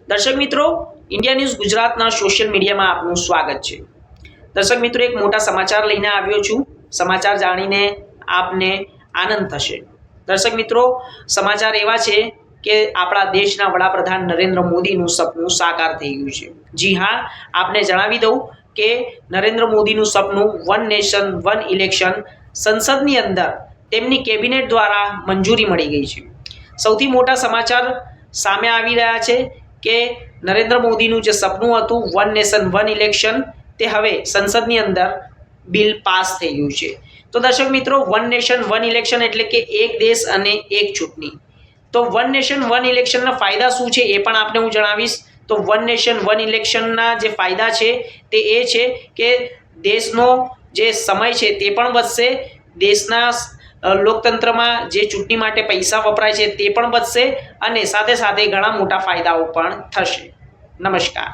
દર્શક મિત્રો, India news ગુજરાતના સોશિયલ મીડિયામાં આપનું સ્વાગત છે। દર્શક મિત્રો, એક મોટા સમાચાર લઈને આવ્યો છું। સમાચાર જાણીને આપને આનંદ થશે। દર્શક મિત્રો, સમાચાર એવા છે કે આપણા દેશના વડાપ્રધાન નરેન્દ્ર મોદીનું સપનું સાકાર થઈ ગયું છે। જી હા, આપને જણાવી દઉં કે નરેન્દ્ર મોદીનું સપનું વન નેશન વન ઇલેક્શન સંસદની અંદર તેમની કેબિનેટ દ્વારા મંજૂરી મળી ગઈ છે। સૌથી મોટા સમાચાર સામે આવી રહ્યા છે કે નરેન્દ્ર મોદીનું જે સપનું હતું વન નેશન વન ઇલેક્શન તે હવે સંસદની અંદર બિલ પાસ થઈ ગયું છે। તો દર્શક મિત્રો, વન નેશન વન ઇલેક્શન એટલે કે એક દેશ અને એક ચૂંટણી। તો વન નેશન વન ઇલેક્શનના ફાયદા શું છે એ પણ આપને હું જણાવીશ। તો વન નેશન વન ઇલેક્શનના જે ફાયદા છે તે એ છે કે દેશનો જે સમય છે તે પણ બચશે, દેશના લોકતંત્રમાં જે ચૂંટણી માટે પૈસા વપરાય છે તે પણ બચશે અને સાથે સાથે ઘણા મોટા ફાયદાઓ પણ થશે। નમસ્કાર।